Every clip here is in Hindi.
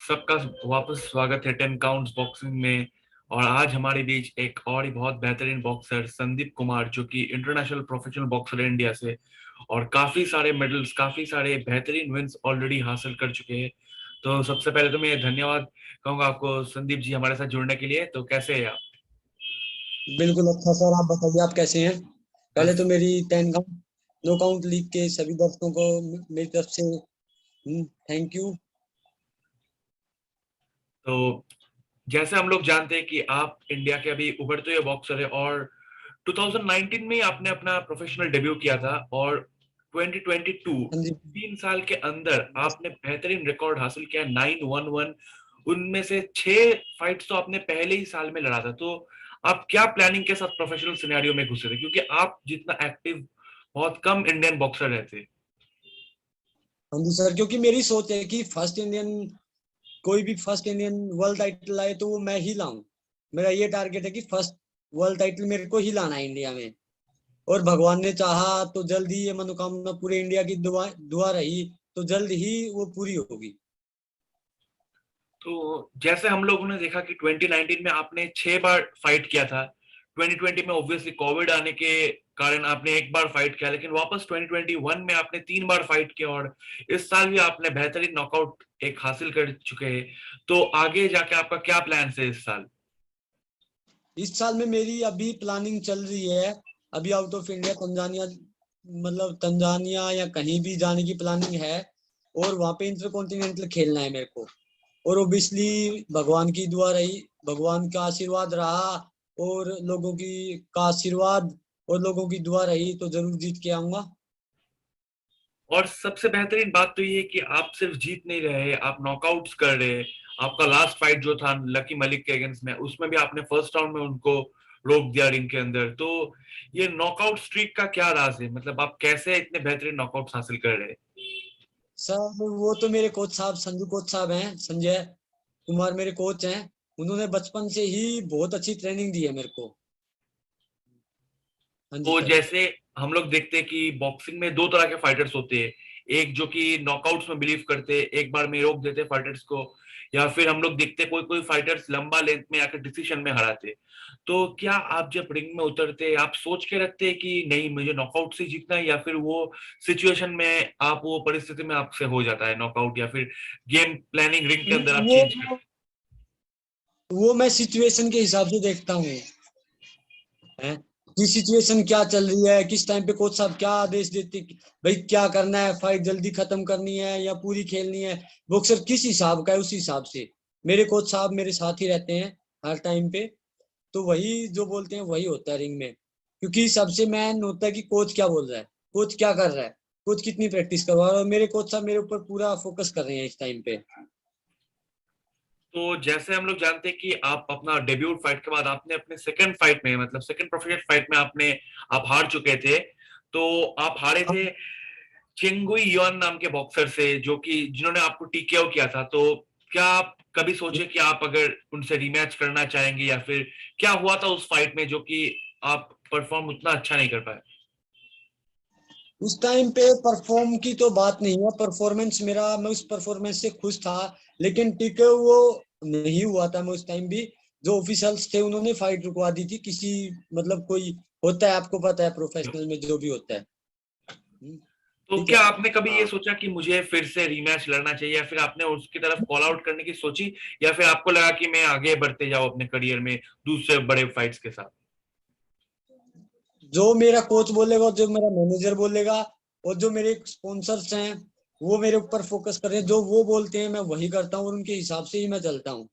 सबका वापस स्वागत है 10 काउंट्स बॉक्सिंग में। और आज हमारे बीच एक और ही बहुत बेहतरीन बॉक्सर संदीप कुमार, जो कि इंटरनेशनल प्रोफेशनल बॉक्सर है इंडिया से, और काफी सारे मेडल्स, काफी सारे बेहतरीन विंस ऑलरेडी हासिल कर चुके हैं। तो सबसे पहले तो मैं धन्यवाद कहूंगा आपको संदीप जी हमारे साथ जुड़ने के लिए। तो कैसे हैं आप? बिल्कुल अच्छा सर, आप बताइए आप कैसे हैं। पहले बस। तो मेरी 10 काउंट नो काउंट लीग के सभी दर्शकों को मेरी तरफ से थैंक यू। तो जैसे हम लोग जानते हैं कि आप इंडिया के अभी उभरते हुए बॉक्सर है, और 2019 में ही आपने अपना प्रोफेशनल डेब्यू किया था, और 2022 हाँ जी। 3 साल के अंदर आपने बेहतरीन रिकॉर्ड हासिल किया, 911। उनमें से 6 फाइट्स तो आपने पहले ही साल में लड़ा था। तो आप क्या प्लानिंग के साथ प्रोफेशनल सिनेरियो में घुसे थे, क्योंकि आप जितना एक्टिव बहुत कम इंडियन बॉक्सर रहते। हाँ जी सर, क्योंकि मेरी सोच है कि कोई भी फर्स्ट इंडियन वर्ल्ड टाइटल आए तो वो मैं ही लाऊं। मेरा ये टारगेट है कि फर्स्ट वर्ल्ड टाइटल मेरे को ही लाना है इंडिया में। और भगवान ने चाहा तो जल्द ही ये मनोकामना पूरे इंडिया की दुआ दुआ रही तो जल्द ही वो पूरी होगी। तो जैसे हम लोगों ने देखा कि 2019 में आपने 6 बार फाइट किया था। 2020 में ऑब्वियसली कोविड आने के कारण आपने 1 बार फाइट किया, लेकिन वापस 2021 में आपने 3 बार फाइट किया, और इस साल भी आपने बेहतरीन नॉकआउट एक हासिल कर चुके हैं। तो आगे जाके आपका क्या प्लान है इस साल? इस साल में मेरी अभी प्लानिंग चल रही है। अभी आउट ऑफ इंडिया तंजानिया, मतलब तंजानिया या कहीं भी जाने की प्लानिंग है। और वहां पे इंटर कॉन्टिनेंटल खेलना है मेरे को। और ओबियसली भगवान की दुआ रही, भगवान का आशीर्वाद रहा और लोगों की का आशीर्वाद और लोगों की दुआ रही तो जरूर जीत के आऊंगा। और सबसे बेहतरीन बात तो ये है कि आप सिर्फ जीत नहीं रहे, आप नॉकआउट्स कर रहे हैं। आपका लास्ट फाइट जो था लकी मलिक के अगेंस्ट में, उसमें भी आपने फर्स्ट राउंड में उनको रोक दिया रिंग के अंदर। तो ये नॉकआउट स्ट्रीक का क्या राज है? मतलब आप कैसे इतने बेहतरीन नॉकआउट्स हासिल कर रहे हैं? सर वो तो मेरे कोच साहब संजू कोच साहब हैं, संजय कुमार मेरे कोच हैं। उन्होंने बचपन से ही बहुत अच्छी ट्रेनिंग दी है मेरे को। हाँ जी तो सर। जैसे हम लोग देखते हैं कि बॉक्सिंग में 2 तरह के फाइटर्स होते हैं। एक जो कि नॉकआउट्स में बिलीव करते हैं, एक बार में रोक देते फाइटर्स को, या फिर हम लोग देखते हैं कोई कोई फाइटर्स लंबा लेंथ में आकर डिसीजन में हराते। तो क्या आप जब रिंग में उतरते आप सोच के रखते हैं कि नहीं मुझे नॉकआउट से जीतना है, या फिर वो सिचुएशन में आप वो परिस्थिति में आपसे हो जाता है नॉकआउट, या फिर गेम प्लानिंग रिंग के अंदर आप वो चेंज करते वो मैं सिचुएशन के हिसाब से देखता हूँ है कि सिचुएशन क्या चल रही है, किस टाइम पे कोच साहब क्या आदेश देते कि भाई क्या करना है, फाइट जल्दी खत्म करनी है या पूरी खेलनी है। बॉक्सर किस हिसाब का है उस हिसाब से मेरे कोच साहब मेरे साथ ही रहते हैं हर टाइम पे। तो वही जो बोलते हैं वही होता है रिंग में। क्योंकि सबसे मेन होता है कि कोच क्या बोल रहा है, कोच क्या कर रहा है, कोच कितनी प्रैक्टिस करवा रहा है। और मेरे कोच साहब मेरे ऊपर पूरा फोकस कर रहे हैं इस टाइम पे। तो जैसे हम लोग जानते हैं कि आप अपना डेब्यूट फाइट के बाद आपने अपने सेकंड फाइट में, मतलब सेकंड प्रोफेशनल फाइट में आप हार चुके थे। तो आप हारे थे चिंगुई युआन नाम के बॉक्सर से, जो कि जिन्होंने आपको टीकेओ किया था। तो क्या आप कभी सोचे कि आप अगर उनसे रीमैच करना चाहेंगे, या फिर क्या हुआ था उस फाइट में जो कि आप परफॉर्म उतना अच्छा नहीं कर पाए? उस टाइम पे परफॉर्म की तो बात नहीं है, परफॉर्मेंस मेरा, मैं उस परफॉर्मेंस से खुश था। लेकिन टिके वो नहीं हुआ था। मैं उस टाइम भी जो ऑफिशियल्स थे उन्होंने फाइट रुकवा दी थी किसी, मतलब कोई होता है आपको पता है प्रोफेशनल में जो भी होता है। तो ठीक है। क्या आपने कभी ये हाँ। सोचा कि मुझे फिर से रीमैच लड़ना चाहिए, या फिर आपने उसकी तरफ कॉल आउट करने की सोची, या फिर आपको लगा कि मैं आगे बढ़ते जाऊं अपने करियर में दूसरे बड़े फाइट्स के साथ? जो मेरा कोच बोलेगा, जो मेरा मैनेजर बोलेगा और जो मेरे स्पॉन्सर्स हैं वो मेरे ऊपर फोकस कर रहे हैं। जो वो बोलते हैं मैं वही करता हूँ और उनके हिसाब से ही मैं चलता हूँ।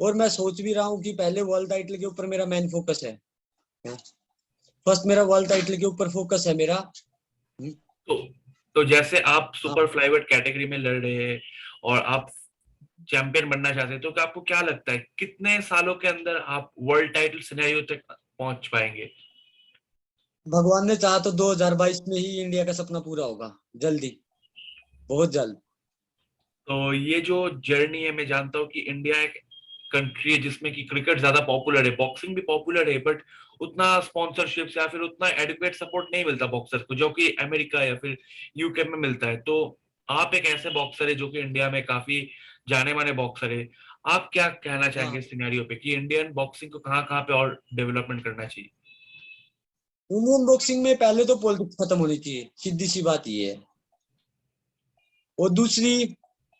और मैं सोच भी रहा हूँ कि पहले वर्ल्ड टाइटल के ऊपर मेरा मेन फोकस है। फर्स्ट मेरा वर्ल्ड टाइटल के ऊपर फोकस है मेरा। तो तो जैसे आप हाँ। सुपर फ्लाईवेट कैटेगरी में लड़ रहे हैं, और आप चैंपियन बनना चाहते हैं, तो क्या आपको क्या लगता है कितने सालों के अंदर आप वर्ल्ड टाइटल सिनेरियो तक पहुंच पाएंगे? भगवान ने चाहा तो 2022 में ही इंडिया का सपना पूरा होगा, जल्दी, बहुत जल्द। तो ये जो जर्नी है, मैं जानता हूँ कि इंडिया एक कंट्री है जिसमें कि क्रिकेट ज्यादा पॉपुलर है, बॉक्सिंग भी पॉपुलर है, बट उतना स्पॉन्सरशिप या फिर उतना एडुकेट सपोर्ट नहीं मिलता बॉक्सर को, जो कि अमेरिका या फिर यूके में मिलता है। तो आप एक ऐसे बॉक्सर है जो कि इंडिया में काफी जाने माने बॉक्सर है, आप क्या कहना चाहेंगे हाँ, इस सिनेरियो पे कि इंडियन बॉक्सिंग को कहाँ कहाँ पे और डेवलपमेंट करना चाहिए? इंडियन बॉक्सिंग में पहले तो पॉलिटिक्स खत्म होनी चाहिए, सीधी सी बात ये है। और दूसरी,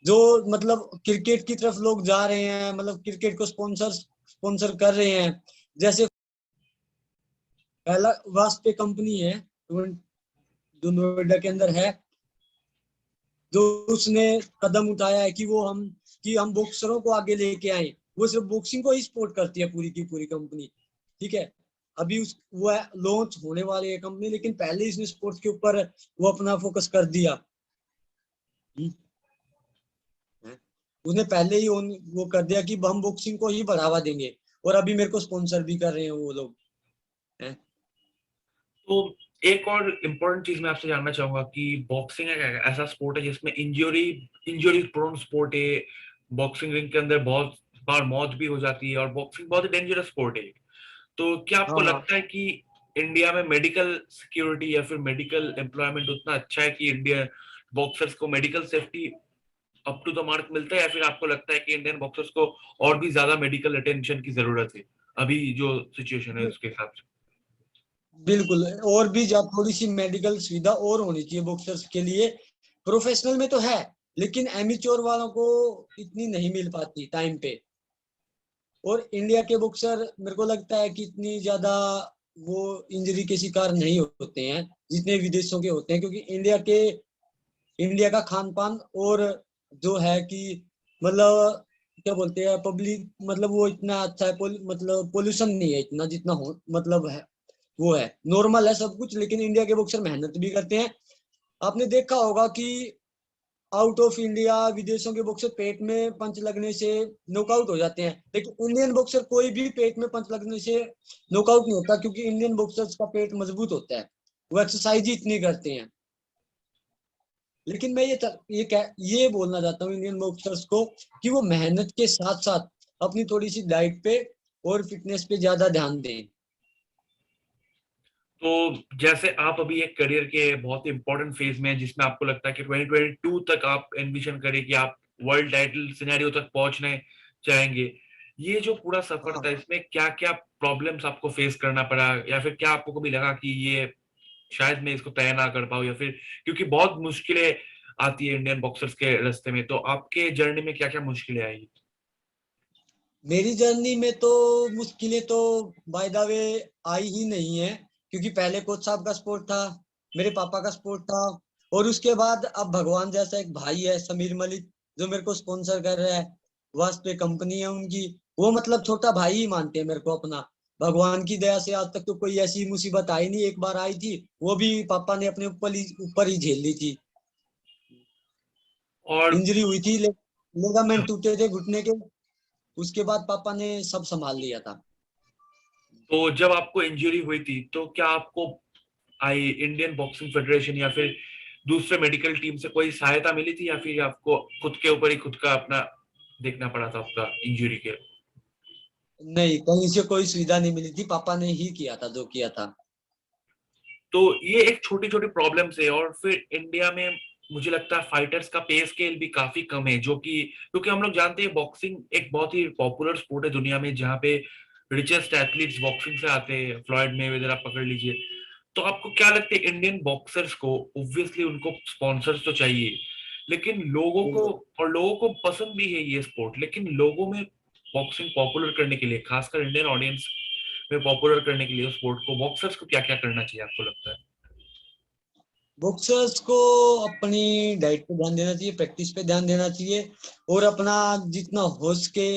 जो मतलब क्रिकेट की तरफ लोग जा रहे हैं, मतलब क्रिकेट को स्पॉन्सर स्पॉन्सर कर रहे हैं, जैसे पहला वास्पे कंपनी है जो नोएडा के अंदर है, जो उसने कदम उठाया है कि हम बॉक्सरों को आगे लेके आए। वो सिर्फ बॉक्सिंग को ही सपोर्ट करती है, पूरी की पूरी कंपनी। ठीक है, अभी उस वो लॉन्च होने वाली है कंपनी, लेकिन पहले इसने स्पोर्ट्स के ऊपर वो अपना फोकस कर दिया। उसने पहले ही वो कर दिया कि हम बॉक्सिंग को ही बढ़ावा देंगे, और अभी मेरे को स्पॉन्सर भी कर रहे हैं वो लोग हैं। तो एक और इम्पोर्टेंट चीज मैं आपसे जानना चाहूंगा कि बॉक्सिंग एक ऐसा स्पोर्ट है जिसमें इंजरी प्रोन स्पोर्ट है। बॉक्सिंग रिंग के अंदर बहुत बार मौत भी हो जाती है और बॉक्सिंग बहुत ही डेंजरस स्पोर्ट है। तो क्या आपको हाँ, हाँ, लगता है कि इंडिया में मेडिकल सिक्योरिटी या फिर मेडिकल एम्प्लॉयमेंट उतना अच्छा है कि इंडियन बॉक्सर्स को medical safety up to the mark मिलता है, या फिर आपको लगता है कि इंडियन बॉक्सर्स को और भी ज्यादा मेडिकल अटेंशन की जरूरत है अभी जो सिचुएशन है उसके हिसाब से? बिल्कुल। और भी थोड़ी सी मेडिकल सुविधा और होनी चाहिए बॉक्सर्स के लिए। प्रोफेशनल में तो है, लेकिन एमेच्योर वालों को इतनी नहीं मिल पाती टाइम पे। और इंडिया के बॉक्सर मेरे को लगता है कि इतनी ज्यादा वो इंजरी के शिकार नहीं होते हैं जितने विदेशों के होते हैं, क्योंकि इंडिया का खान पान और जो है कि मतलब क्या बोलते हैं पब्लिक, मतलब वो इतना अच्छा है, मतलब पोल्यूशन नहीं है इतना जितना हो, मतलब है वो है नॉर्मल है सब कुछ। लेकिन इंडिया के बॉक्सर मेहनत भी करते हैं। आपने देखा होगा कि आउट ऑफ इंडिया विदेशों के बॉक्सर पेट में पंच लगने से नॉकआउट हो जाते हैं, लेकिन इंडियन बॉक्सर कोई भी पेट में पंच लगने से नॉकआउट नहीं होता, क्योंकि इंडियन बॉक्सर्स का पेट मजबूत होता है, वो एक्सरसाइज ही इतनी करते हैं। लेकिन मैं ये बोलना चाहता हूँ इंडियन बॉक्सर्स को कि वो मेहनत के साथ साथ अपनी थोड़ी सी डाइट पे और फिटनेस पे ज्यादा ध्यान दें। तो जैसे आप अभी एक करियर के बहुत ही इंपॉर्टेंट फेज में हैं, जिसमें आपको लगता है कि 2022 तक आप एम्बिशन करें कि आप वर्ल्ड टाइटल सिनेरियो तक पहुंचने चाहेंगे, ये जो पूरा सफर हाँ, था इसमें क्या क्या प्रॉब्लम्स आपको फेस करना पड़ा, या फिर क्या आपको कभी लगा कि ये शायद मैं इसको तय ना कर पाऊं, या फिर क्योंकि बहुत मुश्किलें आती है इंडियन बॉक्सर्स के रास्ते में, तो आपके जर्नी में क्या क्या मुश्किलें आई? मेरी जर्नी में तो मुश्किलें तो बाय द वे आई ही नहीं है, क्योंकि पहले कोच साहब का सपोर्ट था, मेरे पापा का सपोर्ट था, और उसके बाद अब भगवान जैसा एक भाई है समीर मलिक, जो मेरे को स्पॉन्सर कर रहा है। वास्ते कंपनी है उनकी, वो मतलब छोटा भाई ही मानते हैं मेरे को अपना। भगवान की दया से आज तक तो कोई ऐसी मुसीबत आई नहीं, एक बार आई थी, वो भी पापा ने अपने ऊपर ही झेल ली थी। और इंजरी हुई थी, लिगामेंट टूटे थे घुटने के, उसके बाद पापा ने सब संभाल लिया था। तो जब आपको इंजरी हुई थी तो क्या आपको आई इंडियन बॉक्सिंग फेडरेशन या फिर दूसरे मेडिकल टीम से कोई सहायता मिली थी, या फिर आपको खुद के ऊपर ही खुद का अपना देखना पड़ा था आपका इंजरी के? नहीं, कहीं से कोई सुविधा नहीं मिली थी, पापा ने ही किया था जो किया था। तो ये एक छोटी छोटी प्रॉब्लम्स है। और फिर इंडिया में मुझे लगता है फाइटर्स का पे स्केल भी काफी कम है, जो कि क्योंकि हम लोग जानते हैं बॉक्सिंग एक बहुत ही पॉपुलर स्पोर्ट है दुनिया में, जहाँ पे रिचेस्ट एथलीट्स बॉक्सिंग से आते हैं, फ्लॉयड मेवेदर आप पकड़ लीजिए। तो आपको क्या लगता है इंडियन बॉक्सर्स को ऑब्वियसली उनको स्पॉन्सर्स तो चाहिए, लेकिन लोगों को पसंद भी है ये स्पोर्ट, लेकिन लोगों में बॉक्सिंग पॉपुलर करने के लिए, खासकर इंडियन ऑडियंस में पॉपुलर करने के लिए स्पोर्ट को, बॉक्सर्स को क्या क्या करना चाहिए आपको लगता है? बॉक्सर्स को अपनी डाइट पे ध्यान देना चाहिए, प्रैक्टिस पे ध्यान देना चाहिए, और अपना जितना हो सके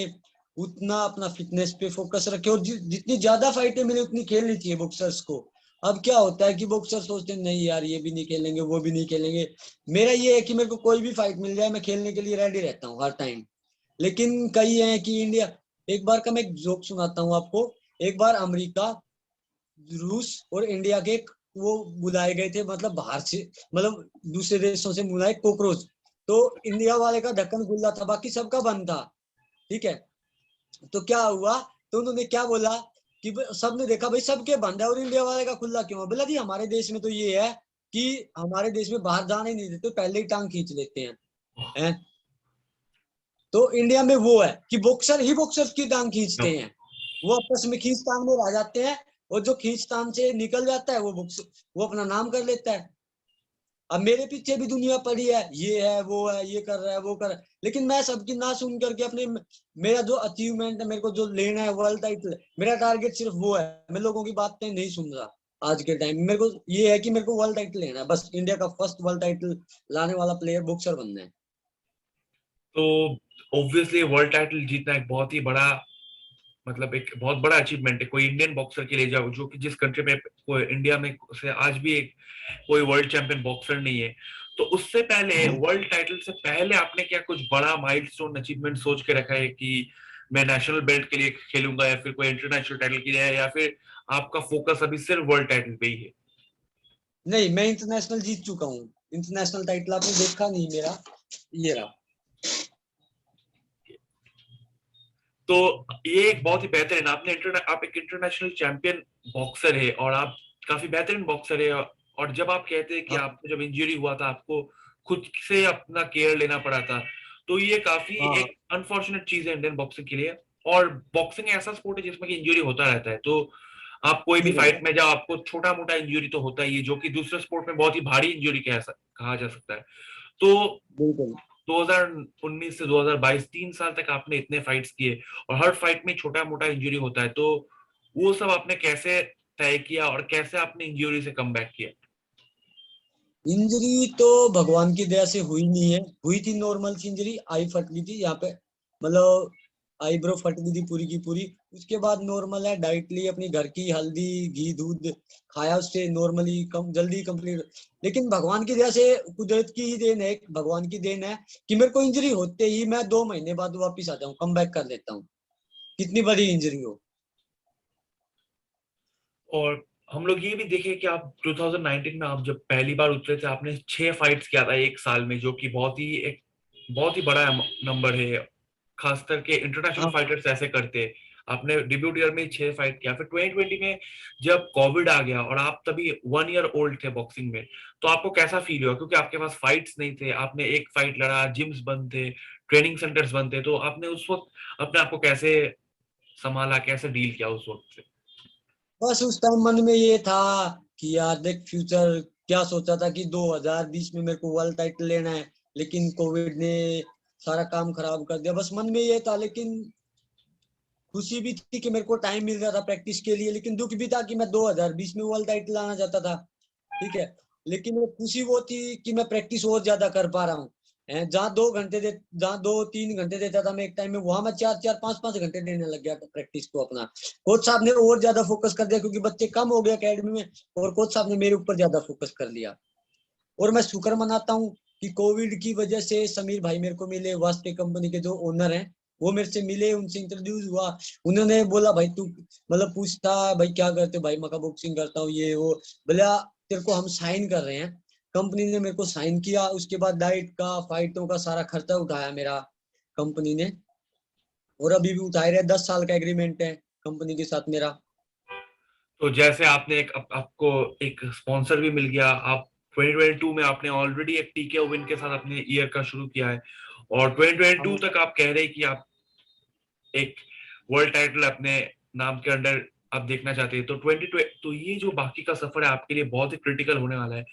उतना अपना फिटनेस पे फोकस रखे, और जितनी ज्यादा फाइटें मिले उतनी खेलनी चाहिए बॉक्सर्स को। अब क्या होता है कि बॉक्सर सोचते हैं नहीं यार, ये भी नहीं खेलेंगे वो भी नहीं खेलेंगे। मेरा ये है कि मेरे को कोई भी फाइट मिल जाए, मैं खेलने के लिए रेडी रहता हूँ हर टाइम। लेकिन कई हैं कि इंडिया, एक बार का मैं एक जोक सुनाता हूँ आपको। एक बार अमेरिका, रूस और इंडिया के वो बुलाए गए थे, मतलब बाहर से, मतलब दूसरे देशों से बुलाए कॉकरोच। तो इंडिया वाले का ढक्कन खुला था, बाकी सबका बंद था। ठीक है, तो क्या हुआ, तो उन्होंने क्या बोला कि सबने देखा भाई सबके बंद है और इंडिया वाले का खुला क्यों है? बोला जी हमारे देश में तो ये है कि हमारे देश में बाहर जाने नहीं देते, पहले ही टांग खींच लेते हैं। तो इंडिया में वो है कि बॉक्सर ही बॉक्सर्स की टांग खींचते हैं, वो आपस में खींचतान में रह जाते हैं, और जो खींचतान से निकल जाता है वो अपना नाम कर लेता है। अब मेरे पीछे भी दुनिया पड़ी है, ये है वो है, ये कर रहा है वो कर रहा है, लेकिन मैं सबकी ना सुन करके अपने, मेरा जो अचीवमेंट है, मेरे को जो लेना है वर्ल्ड टाइटल, मेरा टारगेट सिर्फ वो है। मैं लोगों की बातें नहीं सुन रहा आज के टाइम में। मेरे को ये है कि मेरे को वर्ल्ड टाइटल लेना है, बस इंडिया का फर्स्ट वर्ल्ड टाइटल लाने वाला प्लेयर बॉक्सर बनना है। तो ऑब्वियसली वर्ल्ड टाइटल जीतना एक बहुत ही बड़ा, मतलब एक बहुत बड़ा अचीवमेंट है कोई इंडियन बॉक्सर के लिए, जाओ जो कि जिस कंट्री में कोई इंडिया में से आज भी एक कोई वर्ल्ड चैंपियन बॉक्सर नहीं है। तो उससे पहले वर्ल्ड टाइटल से पहले आपने क्या कुछ बड़ा माइलस्टोन अचीवमेंट सोच के रखा है कि मैं नेशनल बेल्ट के लिए खेलूंगा, या फिर कोई इंटरनेशनल टाइटल के लिए, या फिर आपका फोकस अभी सिर्फ वर्ल्ड टाइटल पे ही है? नहीं, मैं इंटरनेशनल जीत चुका हूँ। इंटरनेशनल टाइटल आपने देखा नहीं मेरा, ये रहा। तो ये एक बहुत ही बेहतरीन, आप एक इंटरनेशनल चैंपियन बॉक्सर है और आप काफी बेहतरीन बॉक्सर है। और जब आप कहते हैं कि हाँ आपको जब इंजरी हुआ था आपको खुद से अपना केयर लेना पड़ा था, तो ये काफी हाँ एक अनफॉर्चुनेट चीज है इंडियन बॉक्सिंग के लिए। और बॉक्सिंग ऐसा स्पोर्ट है जिसमें कि इंजरी होता रहता है, तो आप कोई भी बिल्कुल फाइट में जाओ आपको छोटा मोटा इंजरी तो होता ही है, जो कि दूसरे स्पोर्ट में बहुत ही भारी इंजरी कहा जा सकता है। तो बिल्कुल। 2019 से 2022 3 साल तक आपने इतने फाइट्स किए, और हर फाइट में छोटा मोटा इंजरी होता है, तो वो सब आपने कैसे तय किया और कैसे आपने इंजरी से कम बैक किया? इंजरी तो भगवान की दया से हुई नहीं है, हुई थी नॉर्मल सी इंजरी, आई फट गई थी यहाँ पे, मतलब आईब्रो फट गई थी पूरी की पूरी। उसके बाद नॉर्मल है, डाइट ली अपनी घर की, हल्दी घी दूध खाया, उससे नॉर्मली कम जल्दी कंप्लीट। लेकिन भगवान की दया से, कुदरत की ही देन है, भगवान की देन है कि मेरे को इंजरी होते ही मैं 2 महीने बाद वापिस आ जाऊं, कम बैक कर लेता हूँ, कितनी बड़ी इंजरी हो। और हम लोग ये भी देखे कि आप 2019 में आप जब पहली बार उतरे थे आपने 6 फाइट्स किया था एक साल में, जो कि बहुत ही बड़ा नंबर है, खास करके इंटरनेशनल हाँ फाइटर्स ऐसे करते हैं। आपने डेब्यूट ईयर में 6 फाइट किया, फिर 2020 में जब कोविड आ गया और आप तभी 1 ईयर ओल्ड थे बॉक्सिंग में, तो आपको कैसा फील हुआ? क्योंकि आपके पास फाइट्स नहीं थे, आपने एक फाइट लड़ा, जिम्स बंद थे, ट्रेनिंग सेंटर्स बंद थे, तो आपने उस वक्त अपने आप को कैसे संभाला, कैसे डील किया उस वक्त से? बस उस टाइम मन में ये था कि यार देख फ्यूचर, क्या सोचा था कि 2020 में मेरे को वर्ल्ड टाइटल लेना है, लेकिन कोविड ने सारा काम खराब कर दिया। बस मन में ये था, लेकिन खुशी भी थी कि मेरे को टाइम मिल रहा था प्रैक्टिस के लिए, लेकिन दुख भी था कि मैं 2020 में वर्ल्ड टाइटल लाना चाहता था। ठीक है, लेकिन वो खुशी वो थी कि मैं प्रैक्टिस और ज्यादा कर पा रहा हूँ। जहाँ 2-3 घंटे देता था मैं एक टाइम में, वहां मैं 4-4 5-5 घंटे देने लग गया प्रैक्टिस को अपना। कोच साहब ने और ज्यादा फोकस कर दिया, क्योंकि बच्चे कम हो गए एकेडमी में, और कोच साहब ने मेरे ऊपर ज्यादा फोकस कर लिया। और मैं शुक्र मनाता हूँ कि कोविड की वजह से समीर भाई मेरे को मिले, वास्ते कंपनी के जो ओनर हैं, वो मेरे से मिले, उनसे इंट्रोड्यूस हुआ। उन्होंने बोला भाई तू, मतलब पूछता भाई क्या करते हो, भाई मैं बॉक्सिंग करता हूँ ये वो। बोला तेरे को हम साइन कर रहे हैं। कंपनी ने मेरे को साइन किया, उसके बाद डाइट का फाइटों का सारा खर्चा उठाया मेरा कंपनी ने। और अभी भी उठाए रहे, 10 साल का एग्रीमेंट है कंपनी के साथ मेरा। तो जैसे आपने आपको एक स्पॉन्सर भी मिल गया, आप 2022 में आपने ऑलरेडी एक टीके ओविन के साथ अपने ईयर का शुरू किया है, और 2022 हाँ तक आप कह रहे हैं कि आप एक वर्ल्ड टाइटल अपने नाम के अंडर आप देखना चाहते हैं। तो 20, तो ये जो बाकी का सफर है आपके लिए बहुत ही क्रिटिकल होने वाला है।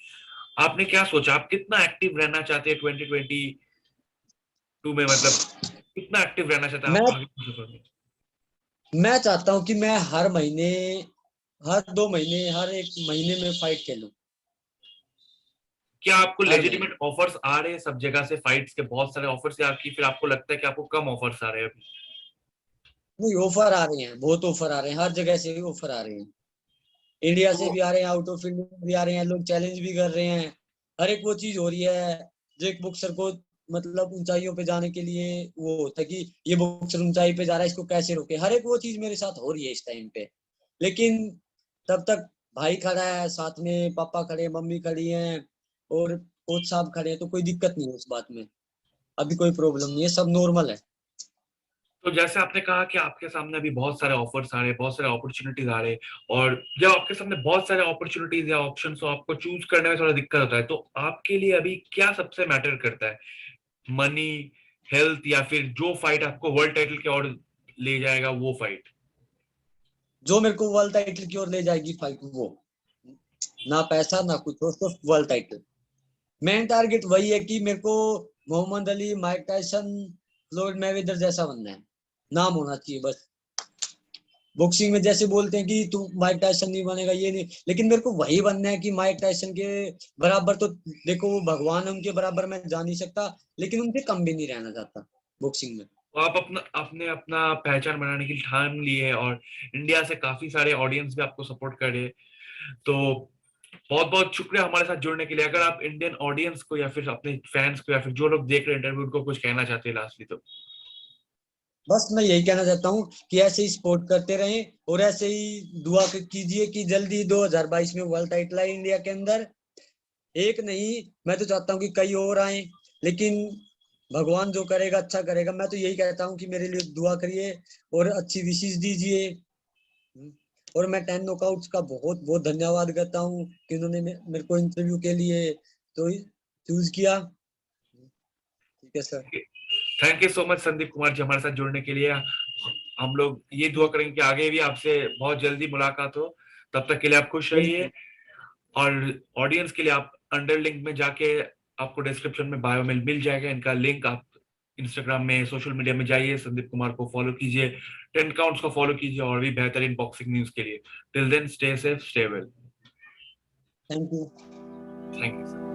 आपने क्या सोचा, आप कितना एक्टिव रहना चाहते हैं 2022 में, मतलब कितना एक्टिव रहना चाहते हैं मैं आप आगे के सफर में? मैं चाहता हूँ कि मैं हर महीने, हर 2 महीने, हर एक महीने में फाइट खेलूं, क्या आपको हर महीने। लेजिटिमेट ऑफर्स आ रहे हैं सब जगह से, फाइट्स के बहुत सारे ऑफर्स है आपकी, फिर आपको लगता है कि आपको कम ऑफर्स आ रहे हैं अभी? नहीं, ऑफर आ रहे हैं, बहुत ऑफर आ रहे हैं, हर जगह से ऑफर आ रहे हैं। इंडिया से तो भी आ रहे हैं, आउट ऑफ इंडिया भी आ रहे हैं, लोग चैलेंज भी कर रहे हैं। हर एक वो चीज हो रही है जो एक बॉक्सर को, मतलब ऊंचाइयों पे जाने के लिए वो होता है कि ये बॉक्सर ऊंचाई पे जा रहा है, इसको कैसे रोके। हर एक वो चीज मेरे साथ हो रही है इस टाइम पे। लेकिन तब तक भाई खड़ा है साथ में, पापा खड़े, मम्मी खड़ी हैं, और कोच साहब खड़े हैं, तो कोई दिक्कत नहीं है उस बात में। अभी कोई प्रॉब्लम नहीं है, सब नॉर्मल है। तो जैसे आपने कहा कि आपके सामने अभी बहुत सारे ऑफर्स आ रहे हैं, बहुत सारे अपॉर्चुनिटीज आ रहे हैं, और जब आपके सामने बहुत सारे अपॉर्चुनिटीज या ऑप्शंस हो, आपको चूज करने में थोड़ा दिक्कत होता है, तो आपके लिए अभी क्या सबसे मैटर करता है? मनी, हेल्थ, या फिर जो फाइट आपको वर्ल्ड टाइटल की ओर ले जाएगा वो फाइट? जो मेरे को वर्ल्ड टाइटल की ओर ले जाएगी फाइट, वो, ना पैसा ना कुछ हो, सिर्फ वर्ल्ड टाइटल। मेन टारगेट वही है कि मेरे को Muhammad Ali, Mike Tyson, Floyd Mayweather जैसा बनना है, नाम होना चाहिए बस। बॉक्सिंग में जैसे बोलते हैं कि तू माइक टायसन नहीं बनेगा, ये नहीं, लेकिन मेरे को वही बनना है कि माइक टायसन के बराबर। तो देखो, वो भगवान है, उनके बराबर मैं जा नहीं सकता, लेकिन उनसे कम भी नहीं रहना चाहता बॉक्सिंग में। तो आप अपना आपने अपना पहचान बनाने की ठान ली है, और इंडिया से काफी सारे ऑडियंस भी आपको सपोर्ट कर रहे हैं। तो बहुत बहुत शुक्रिया हमारे साथ जुड़ने के लिए। अगर आप इंडियन ऑडियंस को या फिर अपने फैंस को या फिर जो लोग देख रहे हैं इंटरव्यू, उनको कुछ कहना चाहते हैं लास्टली, तो बस मैं यही कहना चाहता हूँ कि ऐसे ही सपोर्ट करते रहें, और ऐसे ही दुआ कीजिए कि जल्दी 2022 में वर्ल्ड टाइटल आए इंडिया के अंदर। एक नहीं, मैं तो चाहता हूँ कि कई और आए, लेकिन भगवान जो करेगा अच्छा करेगा। मैं तो यही कहता हूँ कि मेरे लिए दुआ करिए और अच्छी विशेष दीजिए। और मैं 10 नॉकआउट्स का बहुत बहुत धन्यवाद करता हूँ कि उन्होंने मेरे को इंटरव्यू के लिए तो चूज किया। ठीक है sir. Thank you so much Sandeep Kumar ji, हमारे साथ जुड़ने के लिए। हम लोग ये दुआ करेंगे कि आगे भी आपसे बहुत जल्दी मुलाकात हो। तब तक के लिए आप खुश थैंक यू। रहिए। और ऑडियंस के लिए आप अंडर लिंक में जाके, आपको डिस्क्रिप्शन में बायो में मिल जाएगा इनका लिंक। आप इंस्टाग्राम में, सोशल मीडिया में जाइए, संदीप कुमार को फॉलो कीजिए, 10 काउंट्स को फॉलो कीजिए, और भी बेहतरीन बॉक्सिंग न्यूज के लिए। Till then, stay safe, stay well. Thank you. Thank you.